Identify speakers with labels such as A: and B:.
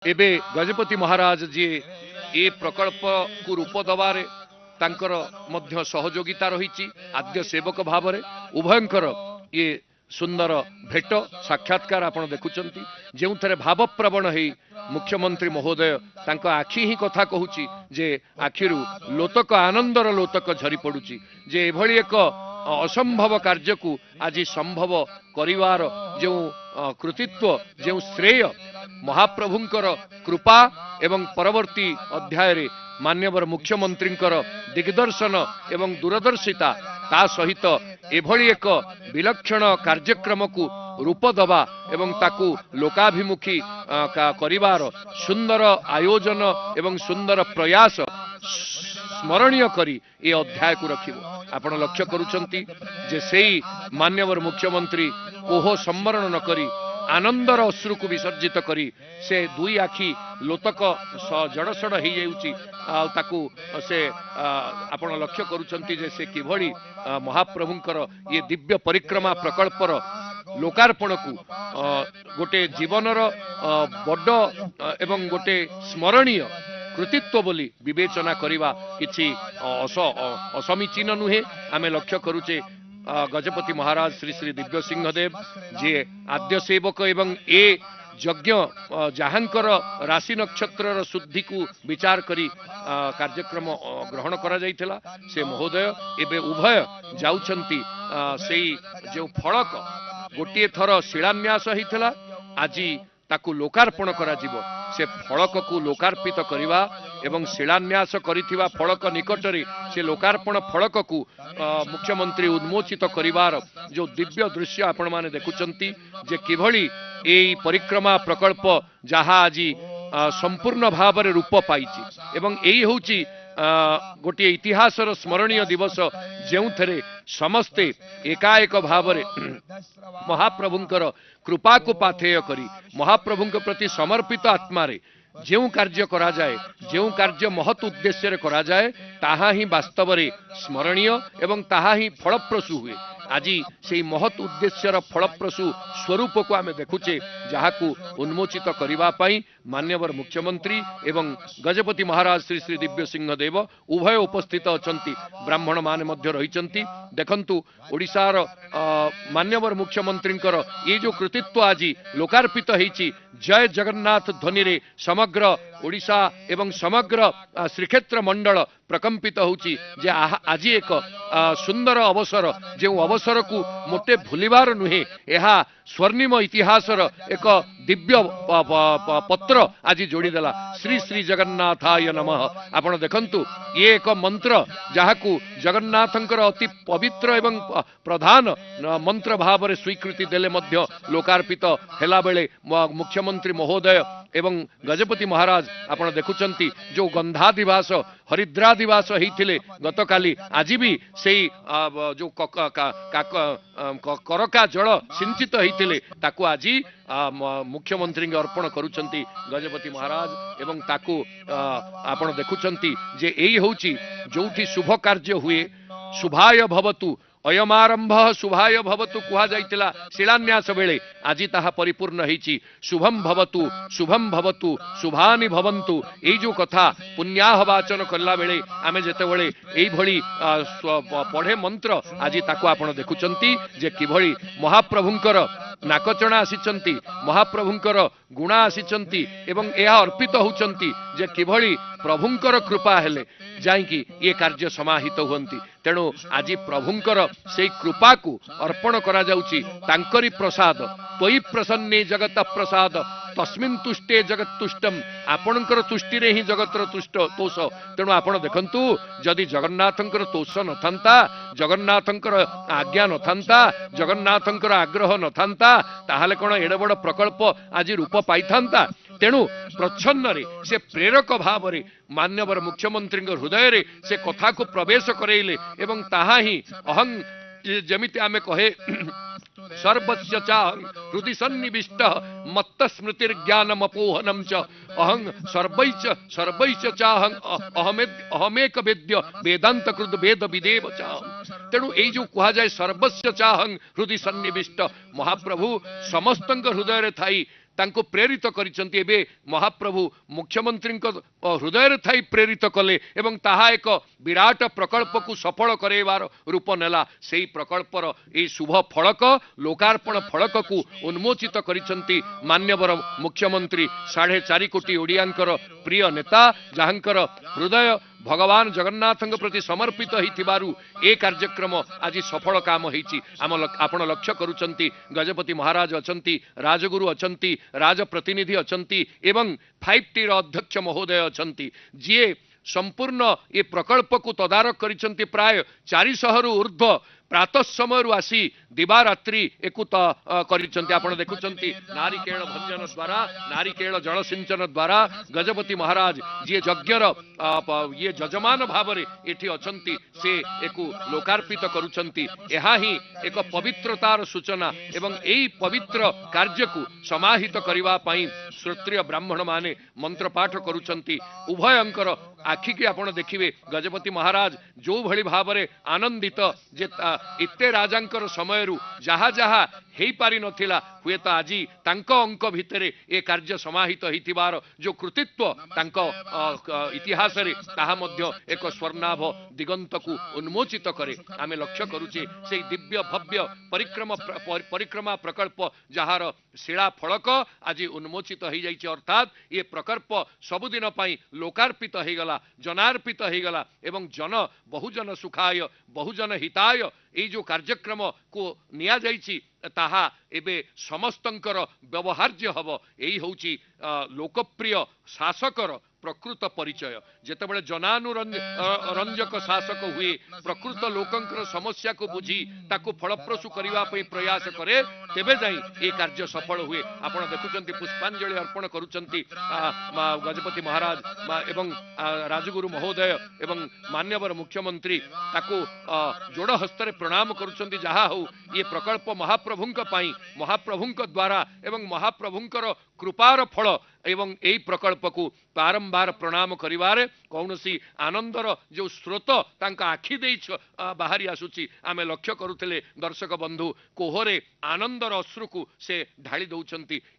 A: एबे गजपति महाराज जी ए प्रकल्प को रूप दबारे तांकर मध्य सहयोगिता रही आद्य सेवक भाव में उभयंकर ये सुंदर भेट साक्षात्कार आपण देखुंत जो थे भावप्रवण हो मुख्यमंत्री महोदय तांको आखि ही कथा कहूँ जे आखिरु लोतक आनंदर लोतक झरी पड़ुची जे एभली एक असंभव कार्य को आज संभव करिवार जो कृतित्व जो श्रेय महाप्रभुंकर कृपा एवं परवर्ती अध्याय रे मान्यवर मुख्यमंत्री दिग्दर्शन एवं दूरदर्शिता ता सहित एभली एक विलक्षण कार्यक्रम को रूप दबा एवं ताकू लोकाभिमुखी करिवार सुंदर आयोजन एवं सुंदर प्रयास स्मरणीय करी ए अध्याय को रखिबो आपण लक्ष्य करूछंती जे सेई मान्यवर मुख्यमंत्री कोह सम्मरण न करी आनंदर अश्रु को विसर्जित करी से दुई आखि लोतक जड़सड़ हो जाउची ताकू से आपण लक्ष्य करूछंती जे से किभली महाप्रभुंकर ये दिव्य परिक्रमा प्रकल्पर लोकार्पण को गोटे जीवनर बड़ एवं गोटे स्मरणीय कृतित्व बोली विवेचना करिवा किछि असमीचीन नुहे आमे लक्ष्य करूचे गजपति महाराज श्री श्री दिव्य सिंहदेव जे आद्य सेवक एवं ए यज्ञ जहाँकर राशि नक्षत्र शुद्धि को विचार करी कार्यक्रम ग्रहण करा जाइथिला से महोदय एबे उभय जाउछंती सेई जो फलक गोटे थर शिलान्यास होइथिला आजी ताकू लोकार्पण करा जिवो से फलक को लोकार्पित करिवा एवं शिलान्यास करिथिबा फलक निकटरे से लोकार्पण फलक को मुख्यमंत्री उन्मोचित करिवार जो दिव्य दृश्य आपण माने देखुचंती जे किभली एई परिक्रमा प्रकल्प जहा आज संपूर्ण भाव में रूप पाइछि एवं एई होउची गोटे इतिहासर स्मरणीय दिवस जो थे समस्ते एकाएक भाव में महाप्रभुंकर कृपा को पाथेय करी महाप्रभुंक प्रति समर्पित आत्मा रे जो कार्य करा जाए जो कार्य महत् उद्देश्य करा जाए ताहा ही वास्तव में स्मरणीय एवं ताहा ही फलप्रसू हुए आज से महत् उद्देश्यर फलप्रसू स्वरूप को आम देखुचे जहाँ को उन्मोचित करने मान्यवर मुख्यमंत्री एवं गजपति महाराज श्री श्री दिव्य सिंहदेव उभय उपस्थित अछंती ब्राह्मण मान मध्य रहिचंती देखंतु ओडिशार मान्यवर मुख्यमंत्री ये जो कृतित्व आज लोकार्पित होईची जय जगन्नाथ ध्वनि रे समग्र ओडिशा एवं समग्र श्रीक्षेत्र मंडल प्रकंपित होची जे आज एक सुंदर अवसर जो अवसर को मोटे भूलिबार नुहे यह स्वर्णिम इतिहासर एक दिव्य पत्र आज जोड़ीदेला श्री श्री जगन्नाथाय नमः आपण देखंतु ये एक मंत्र जहाँ को जगन्नाथंकर अति पवित्र एवं प्रधान मंत्र भाव में स्वीकृति देले मध्य लोकार्पित हेला बेले मुख्यमंत्री महोदय एवं गजपति महाराज आपण देखुचंती जो गंधादिवास हरिद्रादिवास होइथिले गतकाली आज भी से जो करका जल सिंचित होइथिले ताकू आज मुख्यमंत्री अर्पण करुचंती गजपति महाराज एवं ताकू आपण देखुचंती जे एई होउची जोठी शुभ कार्य हुए शुभाय भवतु अयमारंभ शुभाय भवतु कुहा जाइतिला शिलान्यास बेले आज ताहा परिपूर्ण होईची शुभम भवतु शुभानि भवन्तु एई जो कथा पुण्याह वाचन करला बेले आमे जेते बेले एई भली पढ़े मंत्र आज ताको आपण देखुचंती जे किभली महाप्रभुंकर नाकचणा आसीचंती महाप्रभुंकर गुणा आसीचंती एवं यह अर्पित होउचंती जे किभली प्रभुंकर कृपा हेले जाइकी ये कार्य समाहित हुंती तेणु आज प्रभुंकर से कृपा को अर्पण करा जाउची तांकरी प्रसाद तोई प्रसन्ने जगत प्रसाद तस्मिन् तुष्टे जगत तुष्टम आपणकर तुष्टि रे ही जगतर तुष्ट तोष तेणु आपण देखंतु जदि जगन्नाथंकर तोष न थांता जगन्नाथंकर आज्ञा न थांता जगन्नाथंकर आग्रह न थांता ताहाले कोन एडे बड़ प्रकल्प आज रूप पाई थांता तेणु प्रच्छन्न रे से प्रेरक भाव रे मान्यवर मुख्यमंत्री हृदय रे से कथा को प्रवेश करेले एवं ताहा ही अहं जमिति आमे कहे सर्वस्य चाहं हृदि सन्निविष्ट मत्त स्मृतिर्ज्ञानम अपोहनम च अहं सर्वैच चाहं अहमेक वेद्य वेदांत कृत वेद विदेव चाहं तेणु ये जो कह जाए सर्वस्य चाहं हृदि सन्निविष्ट महाप्रभु समस्त हृदय थाई ତାଙ୍କୁ ପ୍ରେରିତ କରିଛନ୍ତି। ଏବେ ମହାପ୍ରଭୁ ମୁଖ୍ୟମନ୍ତ୍ରୀଙ୍କ ହୃଦୟରେ ଥାଇ ପ୍ରେରିତ କଲେ ଏବଂ ତାହା ଏକ ବିରାଟ ପ୍ରକଳ୍ପକୁ ସଫଳ କରାଇବାର ରୂପ ନେଲା। ସେହି ପ୍ରକଳ୍ପର ଏହି ଶୁଭ ଫଳକ ଲୋକାର୍ପଣ ଫଳକକୁ ଉନ୍ମୋଚିତ କରିଛନ୍ତି ମାନ୍ୟବର ମୁଖ୍ୟମନ୍ତ୍ରୀ 4.5 କୋଟି ଓଡ଼ିଆଙ୍କର ପ୍ରିୟ ନେତା, ଯାହାଙ୍କର ହୃଦୟ ଭଗବାନ ଜଗନ୍ନାଥଙ୍କ ପ୍ରତି ସମର୍ପିତ ହୋଇଥିବାରୁ ଏ କାର୍ଯ୍ୟକ୍ରମ ଆଜି ସଫଳ କାମ ହୋଇଛି। ଆପଣ ଲକ୍ଷ୍ୟ କରୁଛନ୍ତି ଗଜପତି ମହାରାଜ ଅଛନ୍ତି, ରାଜଗୁରୁ ଅଛନ୍ତି, ରାଜପ୍ରତିନିଧି ଅଛନ୍ତି ଏବଂ 5Tର ଅଧ୍ୟକ୍ଷ ମହୋଦୟ ଅଛନ୍ତି, ଯିଏ ସମ୍ପୂର୍ଣ୍ଣ ଏ ପ୍ରକଳ୍ପକୁ ତଦାରଖ କରିଛନ୍ତି। ପ୍ରାୟ 400ରୁ ଉର୍ଦ୍ଧ୍ୱ ପ୍ରାତଃ ସମୟରୁ ଆସି ଦିବାରାତ୍ରି ଏକୁ କରିଛନ୍ତି। ଆପଣ ଦେଖୁଛନ୍ତି ନାରିକେଳ ଭଞ୍ଜନ ଦ୍ୱାରା, ନାରିକେଳ ଜଳସିଞ୍ଚନ ଦ୍ୱାରା ଗଜପତି ମହାରାଜ ଯିଏ ଯଜ୍ଞର ଇଏ ଯଜମାନ ଭାବରେ ଏଠି ଅଛନ୍ତି, ସେ ଏକୁ ଲୋକାର୍ପିତ କରୁଛନ୍ତି। ଏହା ହିଁ ଏକ ପବିତ୍ରତାର ସୂଚନା ଏବଂ ଏହି ପବିତ୍ର କାର୍ଯ୍ୟକୁ ସମାହିତ କରିବା ପାଇଁ ଶ୍ରୋତ୍ରିୟ ବ୍ରାହ୍ମଣ ମାନେ ମନ୍ତ୍ରପାଠ କରୁଛନ୍ତି। ଉଭୟଙ୍କର ଆଖିକି ଆପଣ ଦେଖିବେ ଗଜପତି ମହାରାଜ ଯେଉଁଭଳି ଭାବରେ ଆନନ୍ଦିତ ଯେ ଏତେ ରାଜାଙ୍କର ସମୟରୁ ଯାହା ଯାହା ହେଇପାରିନଥିଲା, ହୁଏତ ଆଜି ତାଙ୍କ ଅଙ୍କ ଭିତରେ ଏ କାର୍ଯ୍ୟ ସମାହିତ ହୋଇଥିବାର ଯେଉଁ କୃତିତ୍ୱ ତାଙ୍କ ଇତିହାସରେ, ତାହା ମଧ୍ୟ ଏକ ସ୍ୱର୍ଣ୍ଣାଭ ଦିଗନ୍ତକୁ ଉନ୍ମୋଚିତ କରେ। ଆମେ ଲକ୍ଷ୍ୟ କରୁଛେ ସେହି ଦିବ୍ୟ ଭବ୍ୟ ପରିକ୍ରମା ପ୍ରକଳ୍ପ, ଯାହାର ଶିଳା ଫଳକ ଆଜି ଉନ୍ମୋଚିତ ହୋଇଯାଇଛି। ଅର୍ଥାତ୍ ଏ ପ୍ରକଳ୍ପ ସବୁଦିନ ପାଇଁ ଲୋକାର୍ପିତ ହୋଇଗଲା, ଜନାର୍ପିତ ହୋଇଗଲା ଏବଂ ବହୁଜନ ସୁଖାୟ ବହୁଜନ ହିତାୟ এই ଯେଉଁ କାର୍ଯ୍ୟକ୍ରମକୁ ନିଆଯାଇଛି ତାହା ଏବେ ସମସ୍ତଙ୍କର ବ୍ୟବହାର୍ଯ୍ୟ ହେବ। ଏହି ହେଉଛି ଲୋକପ୍ରିୟ ଶାସକର ପ୍ରକୃତ ପରିଚୟ। ଯେତେବେଳେ ଜନାନୁରଞ୍ଜକ ଶାସକ ହୁଏ, ପ୍ରକୃତ ଲୋକଙ୍କର ସମସ୍ୟାକୁ ବୁଝି ତାକୁ ଫଳପ୍ରସୂ କରିବା ପାଇଁ ପ୍ରୟାସ କରେ, ତେବେ ଯାଇ ଏ କାର୍ଯ୍ୟ ସଫଳ ହୁଏ। ଆପଣ ଦେଖୁଛନ୍ତି ପୁଷ୍ପାଞ୍ଜଳି ଅର୍ପଣ କରୁଛନ୍ତି ଗଜପତି ମହାରାଜ ଏବଂ ରାଜଗୁରୁ ମହୋଦୟ ଏବଂ ମାନ୍ୟବର ମୁଖ୍ୟମନ୍ତ୍ରୀ ତାକୁ ଯୋଡ଼ ହସ୍ତରେ ପ୍ରଣାମ କରୁଛନ୍ତି। ଯାହା ହଉ, ଇଏ ପ୍ରକଳ୍ପ ମହାପ୍ରଭୁଙ୍କ ପାଇଁ, ମହାପ୍ରଭୁଙ୍କ ଦ୍ୱାରା ଏବଂ ମହାପ୍ରଭୁଙ୍କର କୃପାର ଫଳ ଏବଂ ଏହି ପ୍ରକଳ୍ପକୁ ବାରମ୍ବାର ପ୍ରଣାମ କରିବାରେ କୌଣସି ଆନନ୍ଦର ଯେଉଁ ସ୍ରୋତ ତାଙ୍କ ଆଖି ଦେଇ ବାହାରି ଆସୁଛି, ଆମେ ଲକ୍ଷ୍ୟ କରୁଥିଲେ ଦର୍ଶକ ବନ୍ଧୁ, କୋହରେ ଆନନ୍ଦର ଅଶ୍ରୁକୁ ସେ ଢାଳି ଦେଉଛନ୍ତି।